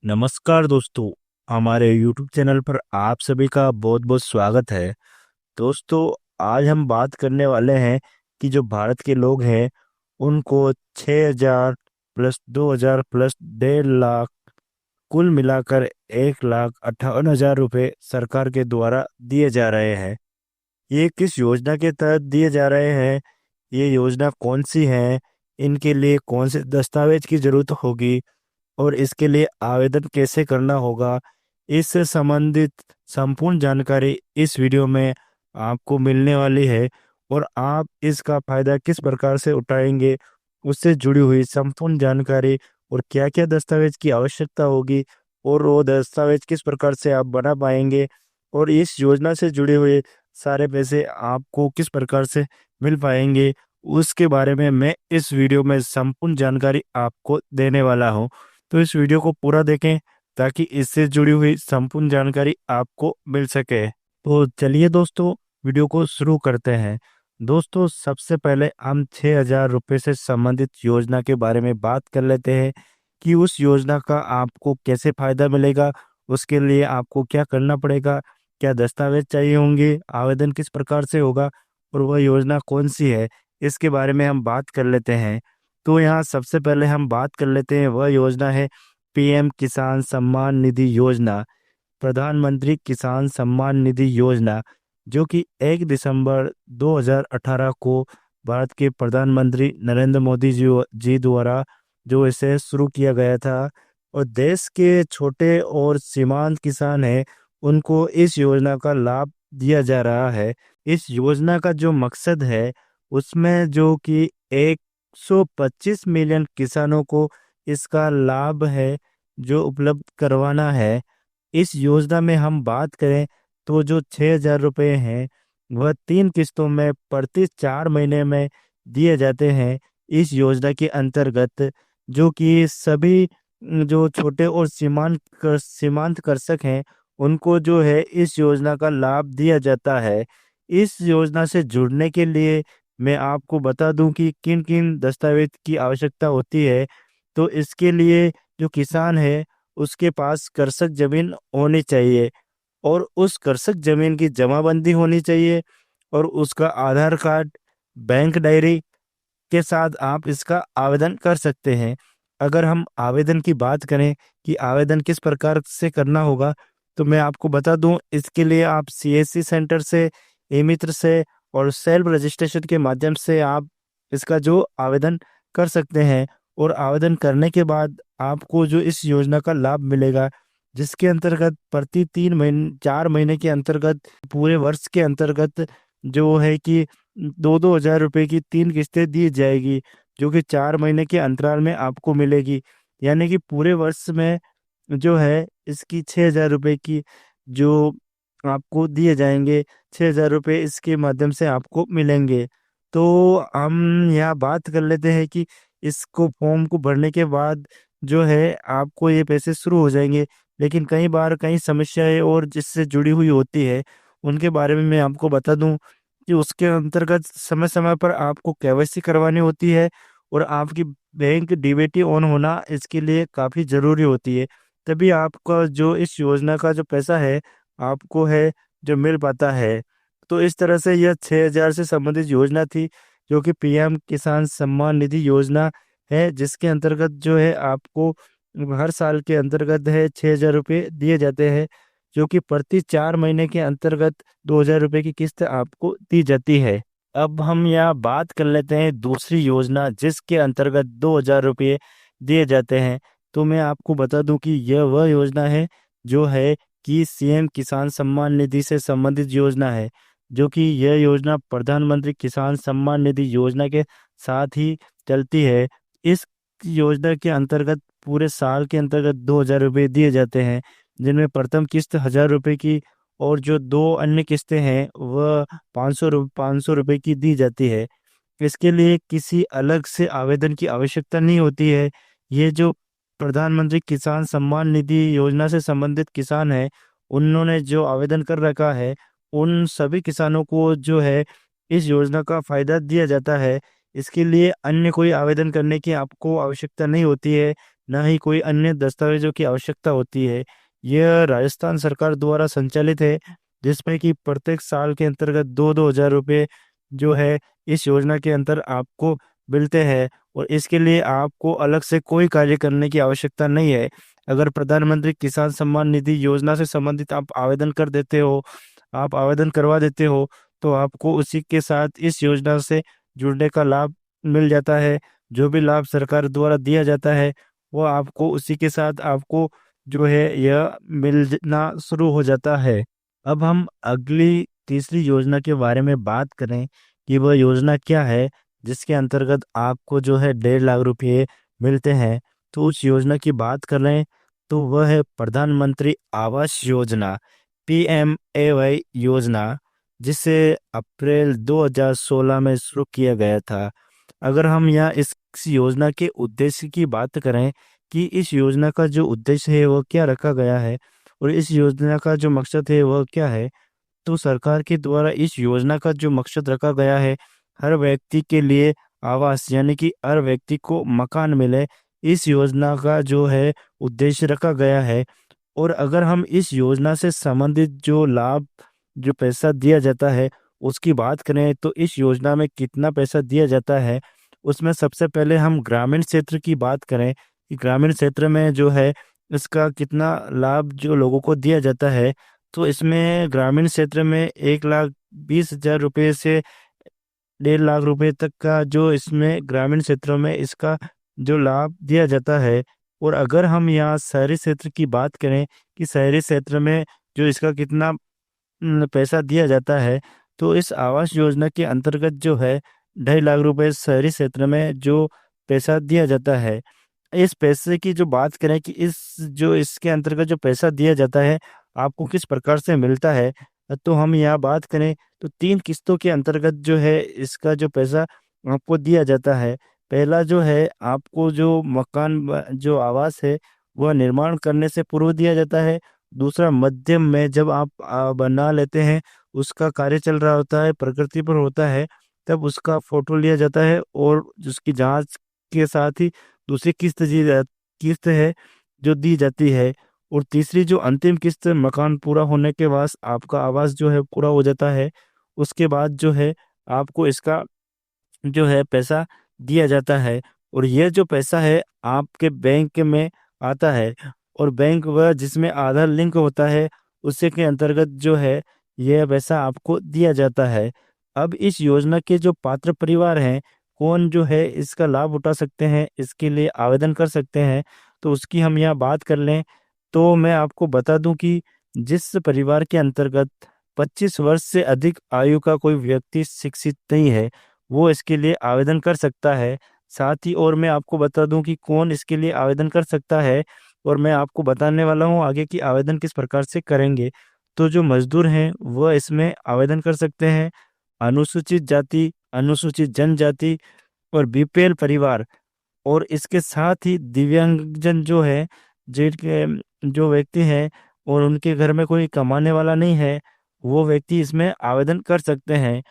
नमस्कार दोस्तों। हमारे YouTube चैनल पर आप सभी का बहुत बहुत स्वागत है। दोस्तों, आज हम बात करने वाले हैं कि जो भारत के लोग हैं उनको 6,000 प्लस 2,000 प्लस 1.5 लाख, कुल मिलाकर 1,58,000 रुपये सरकार के द्वारा दिए जा रहे हैं। ये किस योजना के तहत दिए जा रहे हैं, ये योजना कौन सी है, इनके लिए कौन से दस्तावेज की जरूरत होगी और इसके लिए आवेदन कैसे करना होगा, इससे संबंधित संपूर्ण जानकारी इस वीडियो में आपको मिलने वाली है। और आप इसका फायदा किस प्रकार से उठाएंगे, उससे जुड़ी हुई संपूर्ण जानकारी और क्या क्या दस्तावेज की आवश्यकता होगी और वो दस्तावेज किस प्रकार से आप बना पाएंगे और इस योजना से जुड़े हुए सारे पैसे आपको किस प्रकार से मिल पाएंगे, उसके बारे में मैं इस वीडियो में संपूर्ण जानकारी आपको देने वाला हूँ। तो इस वीडियो को पूरा देखें ताकि इससे जुड़ी हुई संपूर्ण जानकारी आपको मिल सके। तो चलिए दोस्तों, वीडियो को शुरू करते हैं। दोस्तों, सबसे पहले हम 6,000 रुपये से संबंधित योजना के बारे में बात कर लेते हैं कि उस योजना का आपको कैसे फायदा मिलेगा, उसके लिए आपको क्या करना पड़ेगा, क्या दस्तावेज चाहिए होंगे, आवेदन किस प्रकार से होगा और वह योजना कौन सी है, इसके बारे में हम बात कर लेते हैं। तो यहाँ सबसे पहले हम बात कर लेते हैं, वह योजना है पीएम किसान सम्मान निधि योजना, प्रधानमंत्री किसान सम्मान निधि योजना, जो कि 1 दिसंबर 2018 को भारत के प्रधानमंत्री नरेंद्र मोदी जी द्वारा जो इसे शुरू किया गया था। और देश के छोटे और सीमांत किसान हैं उनको इस योजना का लाभ दिया जा रहा है। इस योजना का जो मकसद है उसमें जो कि 125 मिलियन किसानों को इसका लाभ है जो उपलब्ध करवाना है। इस योजना में हम बात करें तो जो 6,000 रुपये हैं वह 3 किस्तों में प्रति 4 महीने में दिए जाते हैं इस योजना के अंतर्गत, जो कि सभी जो छोटे और सीमांत कृषक हैं उनको जो है इस योजना का लाभ दिया जाता है। इस योजना से जुड़ने के लिए मैं आपको बता दूं कि किन किन दस्तावेज की आवश्यकता होती है। तो इसके लिए जो किसान है उसके पास कृषक जमीन होनी चाहिए और उस कृषक जमीन की जमाबंदी होनी चाहिए और उसका आधार कार्ड, बैंक डायरी के साथ आप इसका आवेदन कर सकते हैं। अगर हम आवेदन की बात करें कि आवेदन किस प्रकार से करना होगा, तो मैं आपको बता दूं, इसके लिए आप सीएससी सेंटर से, ई मित्र से और सेल्फ रजिस्ट्रेशन के माध्यम से आप इसका जो आवेदन कर सकते हैं। और आवेदन करने के बाद आपको जो इस योजना का लाभ मिलेगा, जिसके अंतर्गत प्रति 3 महीने 4 महीने के अंतर्गत पूरे वर्ष के अंतर्गत जो है कि 2-2 हज़ार रुपये की 3 किस्तें दी जाएगी, जो कि 4 महीने के अंतराल में आपको मिलेगी। यानी कि पूरे वर्ष में जो है इसकी 6,000 रुपये की जो आपको दिए जाएंगे, 6,000 रुपये इसके माध्यम से आपको मिलेंगे। तो हम यहाँ बात कर लेते हैं कि इसको फॉर्म को भरने के बाद जो है आपको ये पैसे शुरू हो जाएंगे, लेकिन कई बार कई समस्याएं और जिससे जुड़ी हुई होती है उनके बारे में मैं आपको बता दूं कि उसके अंतर्गत समय समय पर आपको केवाईसी करवानी होती है और आपकी बैंक डीबीटी ऑन होना इसके लिए काफ़ी ज़रूरी होती है। तभी आपका जो इस योजना का जो पैसा है आपको है जो मिल पाता है। तो इस तरह से यह 6,000 से संबंधित योजना थी, जो कि पीएम किसान सम्मान निधि योजना है, जिसके अंतर्गत जो है आपको हर साल के अंतर्गत है 6,000 रुपये दिए जाते हैं, जो कि प्रति 4 महीने के अंतर्गत 2,000 रुपये की किस्त आपको दी जाती है। अब हम यहाँ बात कर लेते हैं दूसरी योजना जिसके अंतर्गत 2,000 रुपये दिए जाते हैं। तो मैं आपको बता दूं कि यह वह योजना है जो है कि सीएम किसान सम्मान निधि से संबंधित योजना है, जो कि यह योजना प्रधानमंत्री किसान सम्मान निधि योजना के साथ ही चलती है। इस योजना के अंतर्गत पूरे साल के अंतर्गत 2,000 रुपये दिए जाते हैं, जिनमें प्रथम किस्त 1,000 रुपये की और जो दो अन्य किस्तें हैं वह 500 रुपये की दी जाती है। इसके लिए किसी अलग से आवेदन की आवश्यकता नहीं होती है। ये जो प्रधानमंत्री किसान सम्मान निधि योजना से संबंधित किसान है, उन्होंने जो आवेदन कर रखा है उन सभी किसानों को जो है इस योजना का फायदा दिया जाता है। इसके लिए अन्य कोई आवेदन करने की आपको आवश्यकता नहीं होती है। ना ही कोई अन्य दस्तावेजों की आवश्यकता होती है। यह राजस्थान सरकार द्वारा संचालित है, जिसमें कि प्रत्येक साल के अंतर्गत 2-2 हज़ार रुपये जो है इस योजना के अंतर आपको मिलते हैं। और इसके लिए आपको अलग से कोई कार्य करने की आवश्यकता नहीं है। अगर प्रधानमंत्री किसान सम्मान निधि योजना से संबंधित आप आवेदन कर देते हो, आप आवेदन करवा देते हो, तो आपको उसी के साथ इस योजना से जुड़ने का लाभ मिल जाता है। जो भी लाभ सरकार द्वारा दिया जाता है वो आपको उसी के साथ आपको जो है यह मिलना शुरू हो जाता है। अब हम अगली तीसरी योजना के बारे में बात करें कि वह योजना क्या है जिसके अंतर्गत आपको जो है 1.5 लाख रुपये मिलते हैं। तो उस योजना की बात कर रहे हैं तो वह है प्रधानमंत्री आवास योजना, PMAY योजना, जिसे अप्रैल 2016 में शुरू किया गया था। अगर हम यहाँ इस योजना के उद्देश्य की बात करें कि इस योजना का जो उद्देश्य है वह क्या रखा गया है और इस योजना का जो मकसद है वह क्या है, तो सरकार के द्वारा इस योजना का जो मकसद रखा गया है, हर व्यक्ति के लिए आवास यानी कि हर व्यक्ति को मकान मिले, इस योजना का जो है उद्देश्य रखा गया है। और अगर हम इस योजना से संबंधित जो लाभ, जो पैसा दिया जाता है उसकी बात करें तो इस योजना में कितना पैसा दिया जाता है, उसमें सबसे पहले हम ग्रामीण क्षेत्र की बात करें कि ग्रामीण क्षेत्र में जो है इसका कितना लाभ जो लोगों को दिया जाता है। तो इसमें ग्रामीण क्षेत्र में 1,20,000 रुपये से 1.5 लाख रुपए तक का जो इसमें ग्रामीण क्षेत्रों में इसका जो लाभ दिया जाता है। और अगर हम यहाँ शहरी क्षेत्र की बात करें कि शहरी क्षेत्र में जो इसका कितना पैसा दिया जाता है, तो इस आवास योजना के अंतर्गत जो है 2.5 लाख रुपए शहरी क्षेत्र में जो पैसा दिया जाता है। इस पैसे की जो बात करें कि इसके अंतर्गत जो पैसा दिया जाता है आपको किस प्रकार से मिलता है, तो हम यहाँ बात करें तो 3 किस्तों के अंतर्गत जो है इसका जो पैसा आपको दिया जाता है। पहला जो है आपको जो मकान जो आवास है वह निर्माण करने से पूर्व दिया जाता है। दूसरा मध्यम में जब आप बना लेते हैं, उसका कार्य चल रहा होता है, प्रकृति पर होता है, तब उसका फोटो लिया जाता है और उसकी जांच के साथ ही दूसरी किस्त है जो दी जाती है। और तीसरी जो अंतिम किस्त मकान पूरा होने के बाद आपका आवास जो है पूरा हो जाता है, उसके बाद जो है आपको इसका जो है पैसा दिया जाता है। और यह जो पैसा है आपके बैंक में आता है और बैंक वह जिसमें आधार लिंक होता है उसी के अंतर्गत जो है यह पैसा आपको दिया जाता है। अब इस योजना के जो पात्र परिवार हैं, कौन जो है इसका लाभ उठा सकते हैं, इसके लिए आवेदन कर सकते हैं, तो उसकी हम यहाँ बात कर लें तो मैं आपको बता दूं कि जिस परिवार के अंतर्गत 25 वर्ष से अधिक आयु का कोई व्यक्ति शिक्षित नहीं है वो इसके लिए आवेदन कर सकता है। साथ ही और मैं आपको बता दूं कि कौन इसके लिए आवेदन कर सकता है और मैं आपको बताने वाला हूं आगे कि आवेदन किस प्रकार से करेंगे। तो जो मजदूर हैं वह इसमें आवेदन कर सकते हैं, अनुसूचित जाति, अनुसूचित जनजाति और बीपीएल परिवार, और इसके साथ ही दिव्यांगजन जो है, जिनके जो व्यक्ति हैं और उनके घर में कोई कमाने वाला नहीं है, वो व्यक्ति इसमें आवेदन कर सकते हैं।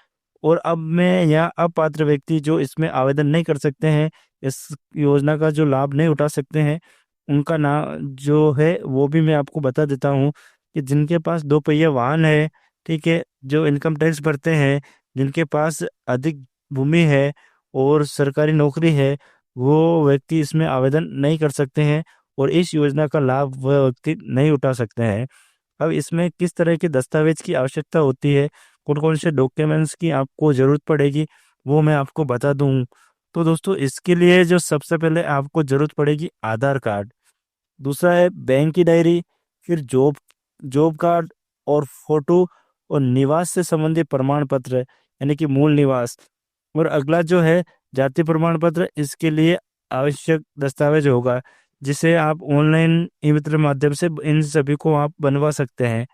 और अब मैं यहाँ अपात्र व्यक्ति जो इसमें आवेदन नहीं कर सकते हैं, इस योजना का जो लाभ नहीं उठा सकते हैं, उनका नाम जो है वो भी मैं आपको बता देता हूँ कि जिनके पास 2 पहिया वाहन है, ठीक है, जो इनकम टैक्स भरते हैं, जिनके पास अधिक भूमि है और सरकारी नौकरी है, वो व्यक्ति इसमें आवेदन नहीं कर सकते हैं और इस योजना का लाभ वह व्यक्ति नहीं उठा सकते हैं। अब इसमें किस तरह के दस्तावेज की आवश्यकता होती है, कौन कौन से डॉक्यूमेंट्स की आपको ज़रूरत पड़ेगी, वो मैं आपको बता दूं। तो दोस्तों इसके लिए जो सबसे पहले आपको ज़रूरत पड़ेगी आधार कार्ड, दूसरा है बैंक की डायरी, फिर जॉब जॉब कार्ड और फोटो और निवास से संबंधित प्रमाण पत्र यानी कि मूल निवास। और अगला जो है जाति प्रमाण पत्र, इसके लिए आवश्यक दस्तावेज होगा जिसे आप ऑनलाइन ई मित्र माध्यम से इन सभी को आप बनवा सकते हैं।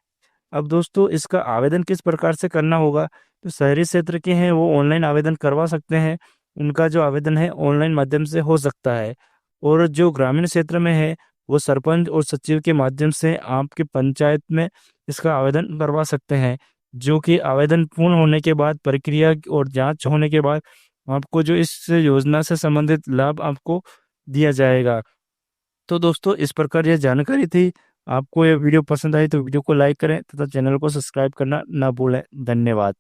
अब दोस्तों इसका आवेदन किस प्रकार से करना होगा, तो शहरी क्षेत्र के हैं वो ऑनलाइन आवेदन करवा सकते हैं, उनका जो आवेदन है ऑनलाइन माध्यम से हो सकता है। और जो ग्रामीण क्षेत्र में है वो सरपंच और सचिव के माध्यम से आपके पंचायत में इसका आवेदन करवा सकते हैं, जो कि आवेदन पूर्ण होने के बाद प्रक्रिया और जांच होने के बाद आपको जो इस योजना से संबंधित लाभ आपको दिया जाएगा। तो दोस्तों इस प्रकार यह जानकारी थी। आपको यह वीडियो पसंद आई तो वीडियो को लाइक करें तथा चैनल को सब्सक्राइब करना ना भूलें। धन्यवाद।